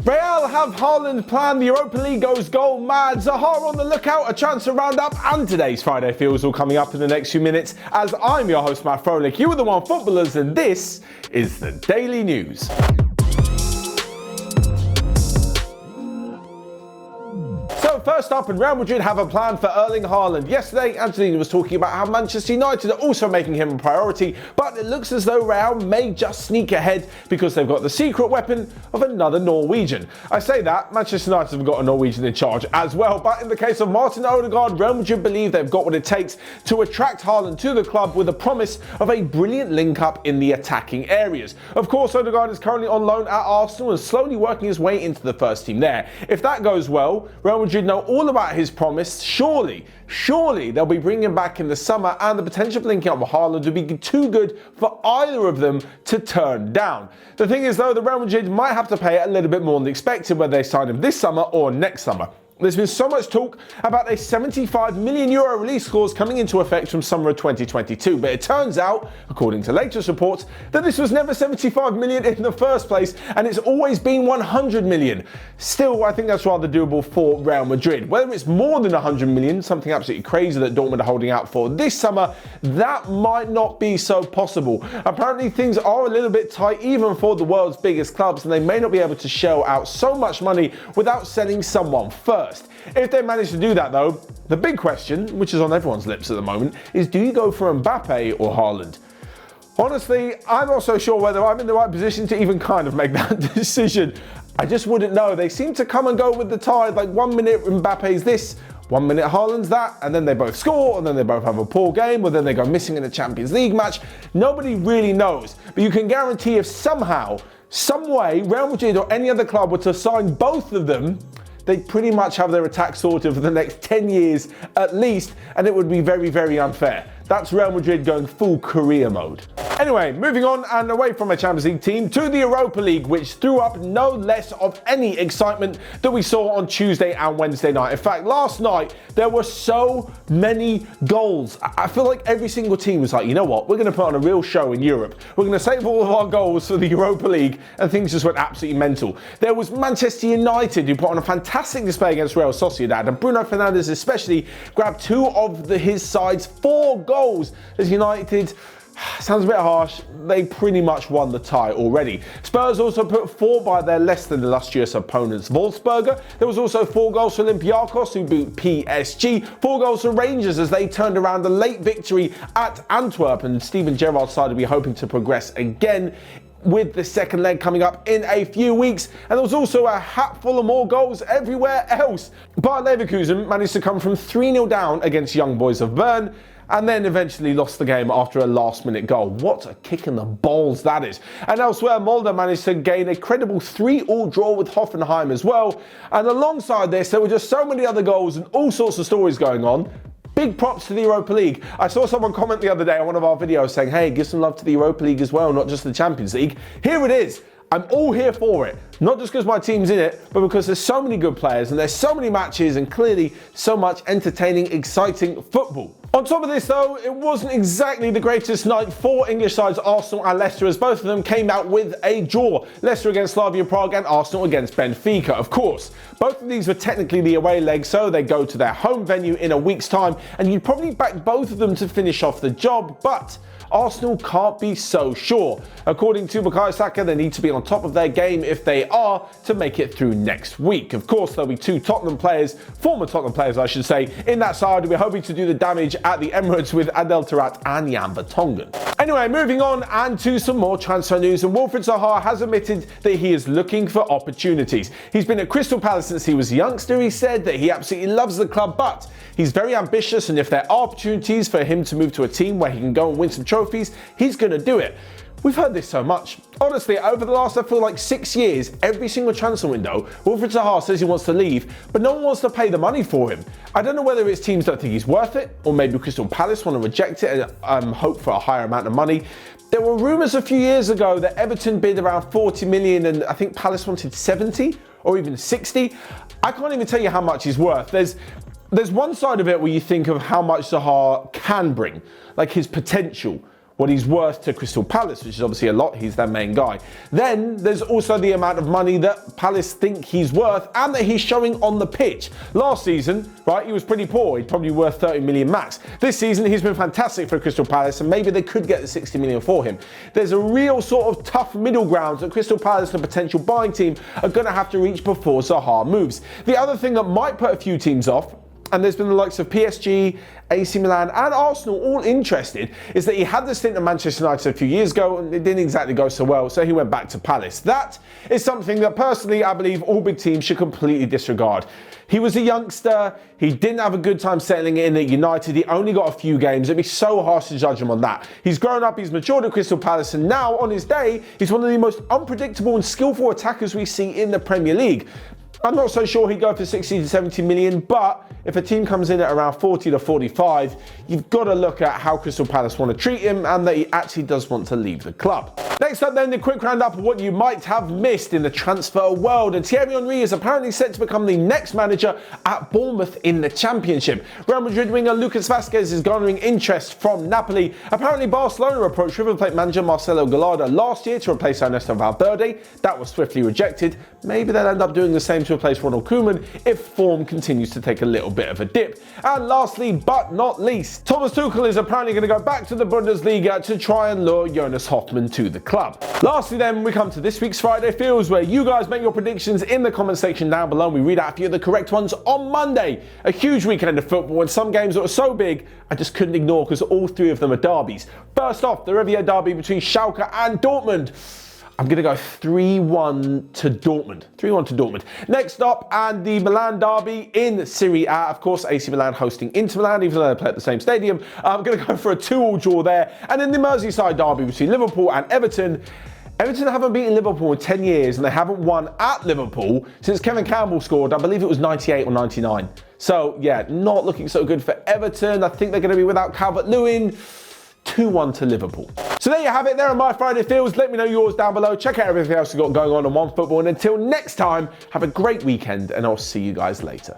Real have Haaland planned, the Europa League goes goal mad, Zaha on the lookout, a transfer roundup, and today's Friday Feels all coming up in the next few minutes as I'm your host Matt Froelich, you are the OneFootballers, and this is the Daily News. So first up, and Real Madrid have a plan for Erling Haaland. Yesterday, Angelina was talking about how Manchester United are also making him a priority, but it looks as though Real may just sneak ahead because they've got the secret weapon of another Norwegian. I say that, Manchester United have got a Norwegian in charge as well, but in the case of Martin Odegaard, Real Madrid believe they've got what it takes to attract Haaland to the club with a promise of a brilliant link-up in the attacking areas. Of course, Odegaard is currently on loan at Arsenal and slowly working his way into the first team there. If that goes well, Real Madrid know all about his promise. Surely they'll be bringing him back in the summer, and the potential of linking up with Haaland would be too good for either of them to turn down. The thing is though, the Real Madrid might have to pay a little bit more than expected whether they sign him this summer or next summer. There's been so much talk about a €75 million release clause coming into effect from summer of 2022, but it turns out, according to latest reports, that this was never 75 million in the first place, and it's always been 100 million. Still, I think that's rather doable for Real Madrid. Whether it's more than 100 million, something absolutely crazy that Dortmund are holding out for this summer, that might not be so possible. Apparently, things are a little bit tight even for the world's biggest clubs, and they may not be able to shell out so much money without selling someone first. If they manage to do that though, the big question, which is on everyone's lips at the moment, is do you go for Mbappe or Haaland? Honestly, I'm not so sure whether I'm in the right position to even kind of make that decision. I just wouldn't know. They seem to come and go with the tide, like 1 minute Mbappe's this, 1 minute Haaland's that, and then they both score, and then they both have a poor game, or then they go missing in a Champions League match. Nobody really knows, but you can guarantee if somehow, some way, Real Madrid or any other club were to sign both of them, they pretty much have their attack sorted for the next 10 years at least, and it would be very, very unfair. That's Real Madrid going full career mode. Anyway, moving on and away from a Champions League team to the Europa League, which threw up no less of any excitement that we saw on Tuesday and Wednesday night. In fact, last night, there were so many goals. I feel like every single team was like, you know what, we're going to put on a real show in Europe. We're going to save all of our goals for the Europa League, and things just went absolutely mental. There was Manchester United, who put on a fantastic display against Real Sociedad, and Bruno Fernandes especially grabbed two of his side's 4 goals as United, sounds a bit harsh, they pretty much won the tie already. Spurs also put 4 by their less than illustrious opponents Wolfsberger. There was also 4 goals for Olympiacos, who beat PSG, 4 goals for Rangers as they turned around a late victory at Antwerp, and Steven Gerrard's side will be hoping to progress again with the second leg coming up in a few weeks. And there was also a hatful of more goals everywhere else. Bayer Leverkusen managed to come from 3-0 down against Young Boys of Bern, and then eventually lost the game after a last-minute goal. What a kick in the balls that is. And elsewhere, Molde managed to gain a credible 3-3 draw with Hoffenheim as well. And alongside this, there were just so many other goals and all sorts of stories going on. Big props to the Europa League. I saw someone comment the other day on one of our videos saying, hey, give some love to the Europa League as well, not just the Champions League. Here it is. I'm all here for it. Not just because my team's in it, but because there's so many good players and there's so many matches and clearly so much entertaining, exciting football. On top of this though, it wasn't exactly the greatest night for English sides Arsenal and Leicester, as both of them came out with a draw. Leicester against Slavia Prague and Arsenal against Benfica, of course. Both of these were technically the away legs, so they go to their home venue in a week's time, and you'd probably back both of them to finish off the job, but Arsenal can't be so sure. According to Bukayo Saka, they need to be on top of their game if they are to make it through next week. Of course, there'll be 2 Tottenham players, former Tottenham players I should say, in that side. We're hoping to do the damage at the Emirates with Adel Taarabt and Jan Vertonghen. Anyway, moving on and to some more transfer news, and Wilfried Zaha has admitted that he is looking for opportunities. He's been at Crystal Palace since he was a youngster. He said that he absolutely loves the club, but he's very ambitious, and if there are opportunities for him to move to a team where he can go and win some trophies, he's going to do it. We've heard this so much. Honestly, over the last, I feel like 6 years, every single transfer window, Wilfried Zaha says he wants to leave, but no one wants to pay the money for him. I don't know whether it's teams don't think he's worth it, or maybe Crystal Palace want to reject it and hope for a higher amount of money. There were rumours a few years ago that Everton bid around 40 million and I think Palace wanted 70 or even 60. I can't even tell you how much he's worth. There's one side of it where you think of how much Zaha can bring, like his potential. what he's worth to Crystal Palace, which is obviously a lot. He's their main guy. Then there's also the amount of money that Palace think he's worth and that he's showing on the pitch. Last season, right, he was pretty poor. He's probably worth 30 million max. This season, he's been fantastic for Crystal Palace, and maybe they could get the 60 million for him. There's a real sort of tough middle ground that Crystal Palace and a potential buying team are going to have to reach before Zaha moves. The other thing that might put a few teams off, and there's been the likes of PSG, AC Milan and Arsenal all interested, is that he had this stint at Manchester United a few years ago and it didn't exactly go so well, so he went back to Palace. That is something that personally I believe all big teams should completely disregard. He was a youngster, he didn't have a good time settling in at United, he only got a few games. It'd be so harsh to judge him on that. He's grown up, he's matured at Crystal Palace, and now on his day, he's one of the most unpredictable and skillful attackers we see in the Premier League. I'm not so sure he'd go for 60 to 70 million, but if a team comes in at around 40 to 45, you've got to look at how Crystal Palace want to treat him and that he actually does want to leave the club. Next up then, the quick roundup of what you might have missed in the transfer world. And Thierry Henry is apparently set to become the next manager at Bournemouth in the Championship. Real Madrid winger Lucas Vazquez is garnering interest from Napoli. Apparently Barcelona approached River Plate manager Marcelo Gallardo last year to replace Ernesto Valverde. That was swiftly rejected. Maybe they'll end up doing the same to replace Ronald Koeman if form continues to take a little bit of a dip. And lastly, but not least, Thomas Tuchel is apparently going to go back to the Bundesliga to try and lure Jonas Hoffmann to the club. Lastly then, we come to this week's Friday Feels, where you guys make your predictions in the comment section down below and we read out a few of the correct ones on Monday. A huge weekend of football and some games that were so big I just couldn't ignore because all three of them are derbies. First off, the Riviera derby between Schalke and Dortmund. I'm going to go 3-1 to Dortmund. 3-1 to Dortmund. Next up, and the Milan derby in Serie A. Of course, AC Milan hosting Inter Milan, even though they play at the same stadium. I'm going to go for a 2-2 draw there. And then the Merseyside derby between Liverpool and Everton. Everton haven't beaten Liverpool in 10 years, and they haven't won at Liverpool since Kevin Campbell scored, I believe it was 98 or 99. So, yeah, not looking so good for Everton. I think they're going to be without Calvert-Lewin. 2-1 to Liverpool. So there you have it. There are my Friday Feels. Let me know yours down below. Check out everything else we've got going on OneFootball. And until next time, have a great weekend and I'll see you guys later.